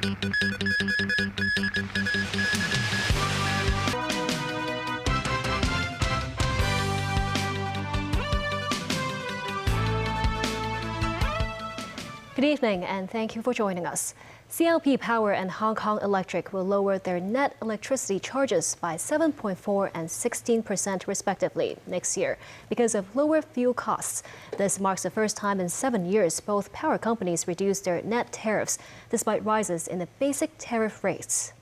Good evening and thank you for joining us. CLP Power and Hong Kong Electric will lower their net electricity charges by 7.4% and 16% respectively next year because of lower fuel costs. This marks the first time in 7 years both power companies reduced their net tariffs despite rises in the basic tariff rates.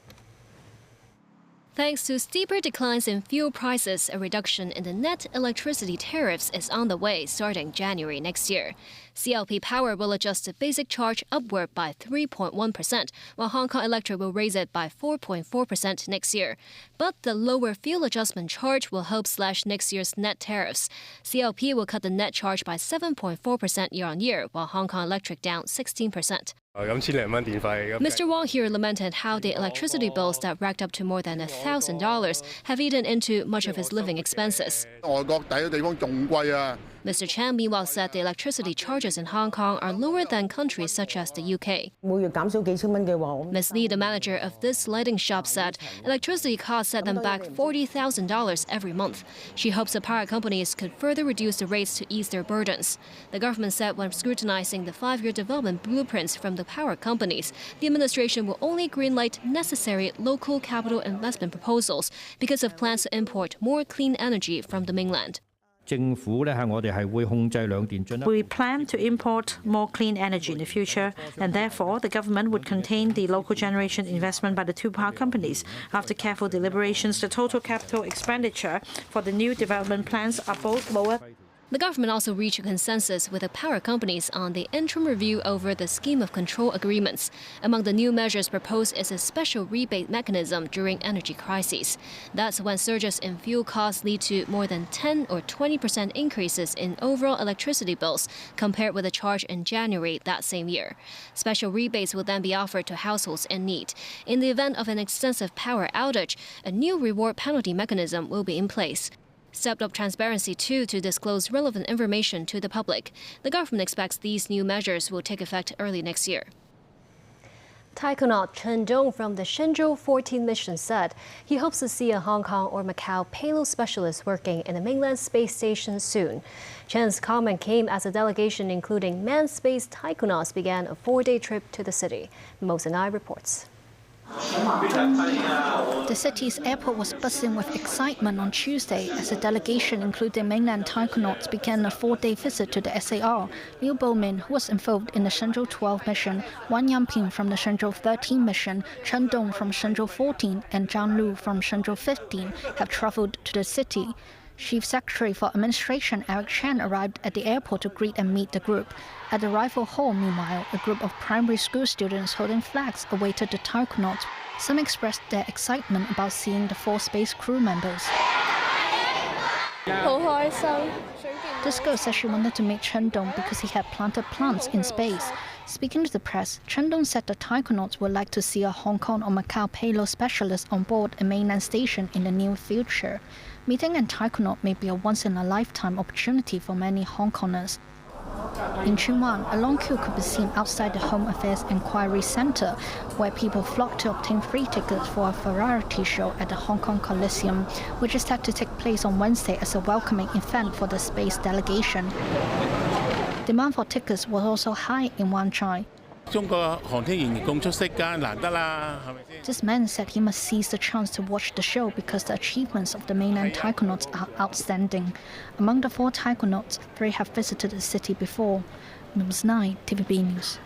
Thanks to steeper declines in fuel prices, a reduction in the net electricity tariffs is on the way starting January next year. CLP Power will adjust the basic charge upward by 3.1%, while Hong Kong Electric will raise it by 4.4% next year. But the lower fuel adjustment charge will help slash next year's net tariffs. CLP will cut the net charge by 7.4% year-on-year, while Hong Kong Electric down 16%. Mr. Wong here lamented how the electricity bills that racked up to more than $1,000 have eaten into much of his living expenses. Mr. Chan meanwhile said the electricity charges in Hong Kong are lower than countries such as the UK. Ms. Lee, the manager of this lighting shop, said electricity costs set them back $40,000 every month. She hopes the power companies could further reduce the rates to ease their burdens. The government said when scrutinizing the 5-year development blueprints from the power companies, the administration will only greenlight necessary local capital investment proposals because of plans to import more clean energy from the mainland. We plan to import more clean energy in the future, and therefore the government would contain the local generation investment by the two power companies. After careful deliberations, the total capital expenditure for the new development plans are both lower. The government also reached a consensus with the power companies on the interim review over the scheme of control agreements. Among the new measures proposed is a special rebate mechanism during energy crises. That's when surges in fuel costs lead to more than 10 or 20% increases in overall electricity bills compared with the charge in January that same year. Special rebates will then be offered to households in need. In the event of an extensive power outage, a new reward penalty mechanism will be in place. Stepped up transparency, too, to disclose relevant information to the public. The government expects these new measures will take effect early next year. Taikonaut Chen Dong from the Shenzhou 14 mission said he hopes to see a Hong Kong or Macau payload specialist working in the mainland space station soon. Chen's comment came as a delegation including manned space taikonauts began a 4-day trip to the city. Mo Sinai reports. The city's airport was buzzing with excitement on Tuesday as a delegation including mainland taikonauts began a 4-day visit to the SAR. Liu Bomin, who was involved in the Shenzhou 12 mission, Wang Yangping from the Shenzhou 13 mission, Chen Dong from Shenzhou 14, and Zhang Lu from Shenzhou 15 have traveled to the city. Chief Secretary for Administration Eric Chen arrived at the airport to greet and meet the group. At the Rifle Hall, meanwhile, a group of primary school students holding flags awaited the taikonauts. Some expressed their excitement about seeing the 4 space crew members. This girl said she wanted to meet Chen Dong because he had planted plants in space. Speaking to the press, Chen Dong said the taikonauts would like to see a Hong Kong or Macau payload specialist on board a mainland station in the near future. Meeting a taikonaut may be a once-in-a-lifetime opportunity for many Hong Kongers. In Tsuen Wan, a long queue could be seen outside the Home Affairs Inquiry Center, where people flocked to obtain free tickets for a variety show at the Hong Kong Coliseum, which is set to take place on Wednesday as a welcoming event for the space delegation. Demand for tickets was also high in Wan Chai. This man said he must seize the chance to watch the show because the achievements of the mainland taikonauts are outstanding. Among the 4 taikonauts, 3 have visited the city before. Ms. 9, TVB News.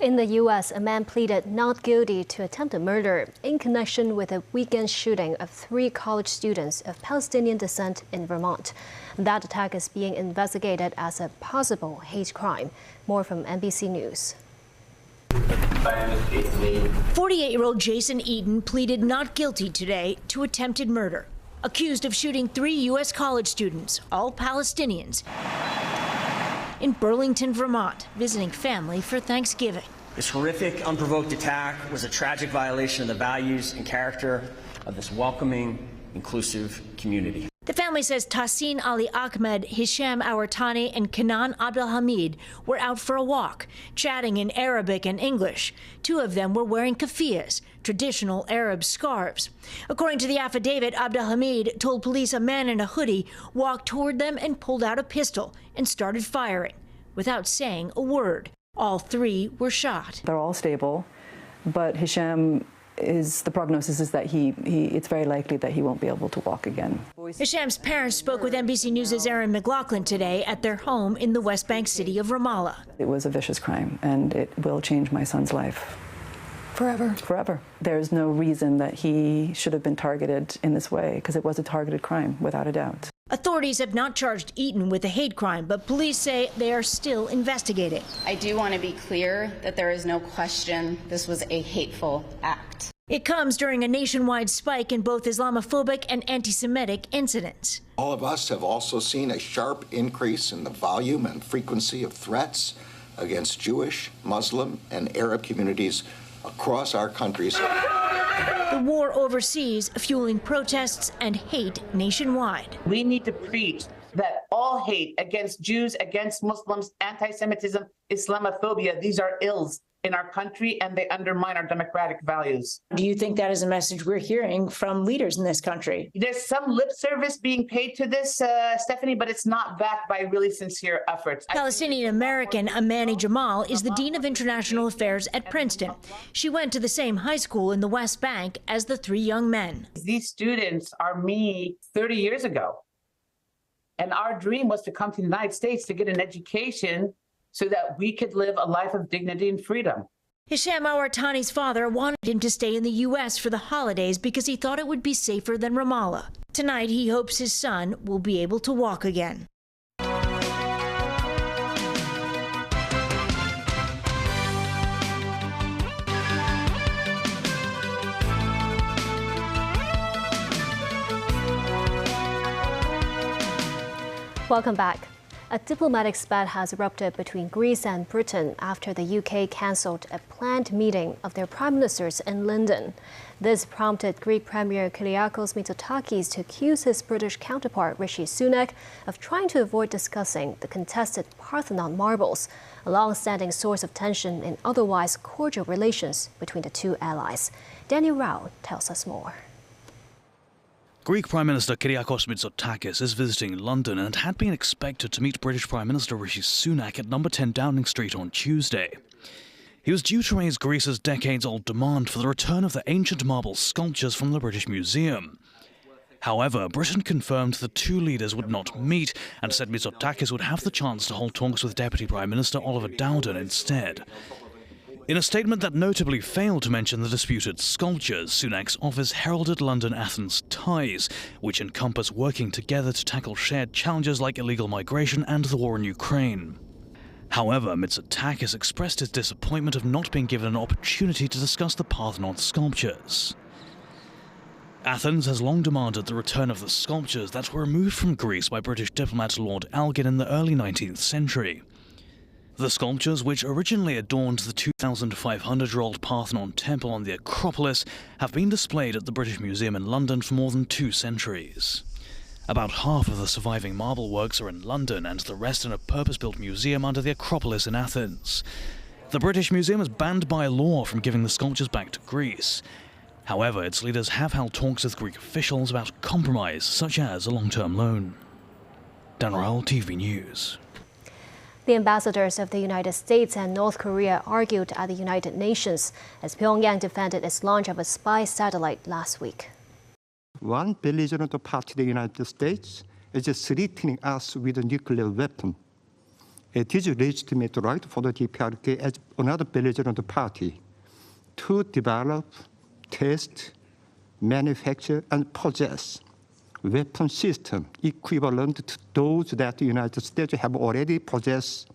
In the U.S., a man pleaded not guilty to attempted murder in connection with a weekend shooting of 3 college students of Palestinian descent in Vermont. That attack is being investigated as a possible hate crime. More from NBC News. 48-year-old Jason Eaton pleaded not guilty today to attempted murder, accused of shooting 3 U.S. college students, all Palestinians, in Burlington, Vermont, visiting family for Thanksgiving. This horrific, unprovoked attack was a tragic violation of the values and character of this welcoming, inclusive community. The family says Tahsin Ali Ahmed, Hisham Awartani, and Kenan Abdelhamid were out for a walk, chatting in Arabic and English. Two of them were wearing keffiyehs, traditional Arab scarves. According to the affidavit, Abdelhamid told police a man in a hoodie walked toward them and pulled out a pistol and started firing without saying a word. All three were shot. They're all stable, but Hisham the prognosis is that it's very likely that he won't be able to walk again. Hisham's parents spoke with NBC News' Aaron McLaughlin today at their home in the West Bank city of Ramallah. It was a vicious crime, and it will change my son's life. Forever. Forever. There's no reason that he should have been targeted in this way, because it was a targeted crime, without a doubt. Authorities have not charged Eaton with a hate crime, but police say they are still investigating. I do want to be clear that there is no question this was a hateful act. It comes during a nationwide spike in both Islamophobic and anti-Semitic incidents. All of us have also seen a sharp increase in the volume and frequency of threats against Jewish, Muslim, and Arab communities across our countries. The war overseas fueling protests and hate nationwide. We need to preach that all hate against Jews, against Muslims, anti-Semitism, Islamophobia, these are ills in our country and they undermine our democratic values. Do you think that is a message we're hearing from leaders in this country? There's some lip service being paid to this, Stephanie, but it's not backed by really sincere efforts. Palestinian-American Amani Jamal is the Dean of International Affairs at Princeton. She went to the same high school in the West Bank as the three young men. These students are me 30 years ago. And our dream was to come to the United States to get an education so that we could live a life of dignity and freedom. Hisham Awartani's father wanted him to stay in the U.S. for the holidays because he thought it would be safer than Ramallah. Tonight, he hopes his son will be able to walk again. Welcome back. A diplomatic spat has erupted between Greece and Britain after the UK cancelled a planned meeting of their prime ministers in London. This prompted Greek Premier Kyriakos Mitsotakis to accuse his British counterpart Rishi Sunak of trying to avoid discussing the contested Parthenon marbles, a long-standing source of tension in otherwise cordial relations between the two allies. Daniel Rao tells us more. Greek Prime Minister Kyriakos Mitsotakis is visiting London and had been expected to meet British Prime Minister Rishi Sunak at number 10 Downing Street on Tuesday. He was due to raise Greece's decades-old demand for the return of the ancient marble sculptures from the British Museum. However, Britain confirmed the two leaders would not meet and said Mitsotakis would have the chance to hold talks with Deputy Prime Minister Oliver Dowden instead. In a statement that notably failed to mention the disputed sculptures, Sunak's office heralded London-Athens ties, which encompass working together to tackle shared challenges like illegal migration and the war in Ukraine. However, Mitsotakis expressed his disappointment of not being given an opportunity to discuss the Parthenon sculptures. Athens has long demanded the return of the sculptures that were removed from Greece by British diplomat Lord Elgin in the early 19th century. The sculptures, which originally adorned the 2,500-year-old Parthenon temple on the Acropolis, have been displayed at the British Museum in London for more than 2 centuries. About half of the surviving marble works are in London and the rest in a purpose-built museum under the Acropolis in Athens. The British Museum is banned by law from giving the sculptures back to Greece. However, its leaders have held talks with Greek officials about compromise, such as a long-term loan. Dan Rahul, TV News. The ambassadors of the United States and North Korea argued at the United Nations as Pyongyang defended its launch of a spy satellite last week. One belligerent party, the United States, is threatening us with a nuclear weapon. It is a legitimate right for the DPRK as another belligerent party to develop, test, manufacture, and possess weapon system equivalent to those that the United States have already possessed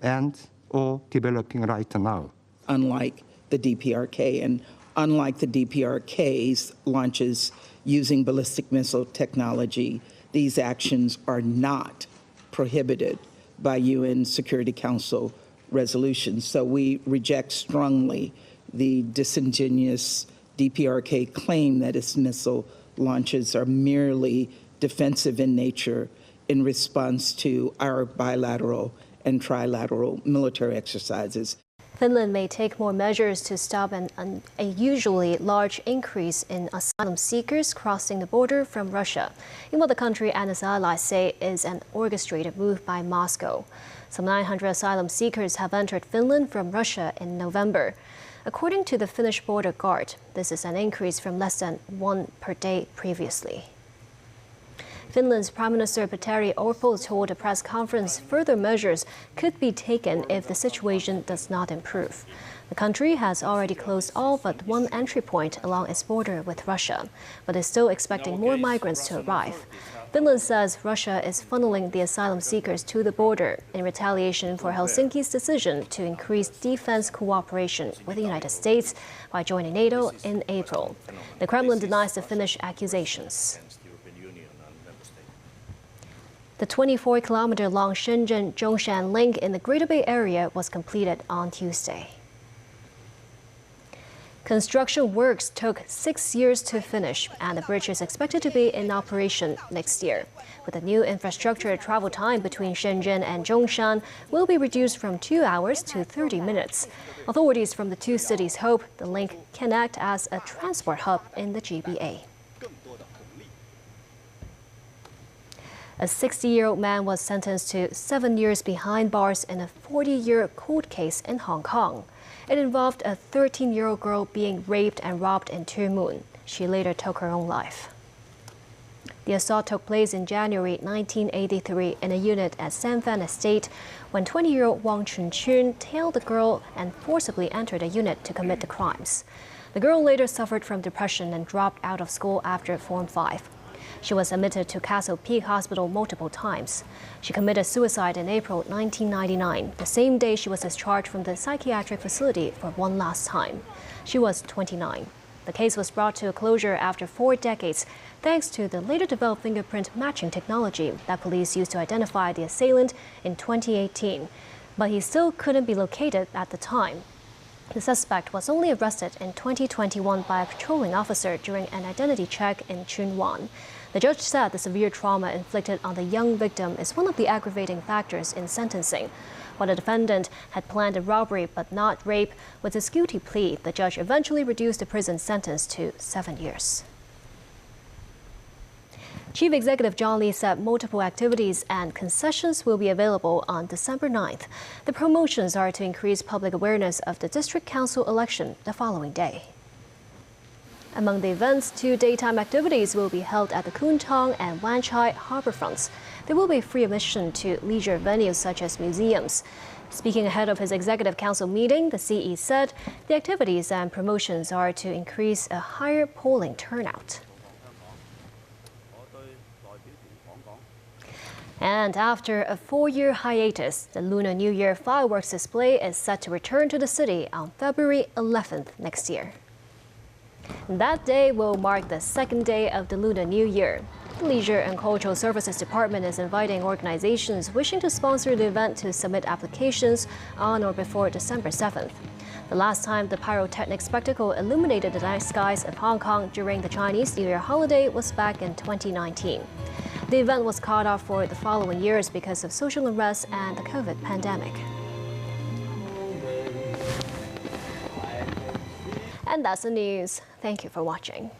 and or developing right now. Unlike the DPRK and unlike the DPRK's launches using ballistic missile technology, these actions are not prohibited by UN Security Council resolutions. So we reject strongly the disingenuous DPRK claim that its missile launches are merely defensive in nature in response to our bilateral and trilateral military exercises. Finland may take more measures to stop an unusually large increase in asylum seekers crossing the border from Russia, in what the country and its allies say is an orchestrated move by Moscow. Some 900 asylum seekers have entered Finland from Russia in November. According to the Finnish border guard, this is an increase from less than one per day previously. Finland's Prime Minister Petteri Orpo told a press conference further measures could be taken if the situation does not improve. The country has already closed all but one entry point along its border with Russia, but is still expecting more migrants to arrive. Finland says Russia is funneling the asylum seekers to the border in retaliation for Helsinki's decision to increase defense cooperation with the United States by joining NATO in April. The Kremlin denies the Finnish accusations. The 24-kilometer-long Shenzhen-Zhongshan link in the Greater Bay Area was completed on Tuesday. Construction works took 6 years to finish, and the bridge is expected to be in operation next year. With the new infrastructure, travel time between Shenzhen and Zhongshan will be reduced from 2 hours to 30 minutes. Authorities from the two cities hope the link can act as a transport hub in the GBA. A 60-year-old man was sentenced to 7 years behind bars in a 40-year court case in Hong Kong. It involved a 13-year-old girl being raped and robbed in Tuen Mun. She later took her own life. The assault took place in January 1983 in a unit at San Fan Estate when 20-year-old Wang Chun-chun tailed the girl and forcibly entered the unit to commit the crimes. The girl later suffered from depression and dropped out of school after Form 5. She was admitted to Castle Peak Hospital multiple times. She committed suicide in April 1999, the same day she was discharged from the psychiatric facility for one last time. She was 29. The case was brought to a closure after 4 decades, thanks to the later developed fingerprint matching technology that police used to identify the assailant in 2018. But he still couldn't be located at the time. The suspect was only arrested in 2021 by a patrolling officer during an identity check in Chun Wan. The judge said the severe trauma inflicted on the young victim is one of the aggravating factors in sentencing. While the defendant had planned a robbery but not rape, with his guilty plea, the judge eventually reduced the prison sentence to 7 years. Chief Executive John Lee said multiple activities and concessions will be available on December 9th. The promotions are to increase public awareness of the district council election the following day. Among the events, 2 daytime activities will be held at the Kwun Tong and Wan Chai harborfronts. There will be free admission to leisure venues such as museums. Speaking ahead of his executive council meeting, the CE said the activities and promotions are to increase a higher polling turnout. And after a 4-year hiatus, the Lunar New Year fireworks display is set to return to the city on February 11th next year. That day will mark the 2nd day of the Lunar New Year. The Leisure and Cultural Services Department is inviting organizations wishing to sponsor the event to submit applications on or before December 7th. The last time the pyrotechnic spectacle illuminated the night skies of Hong Kong during the Chinese New Year holiday was back in 2019. The event was called off for the following years because of social unrest and the COVID pandemic. And that's the news. Thank you for watching.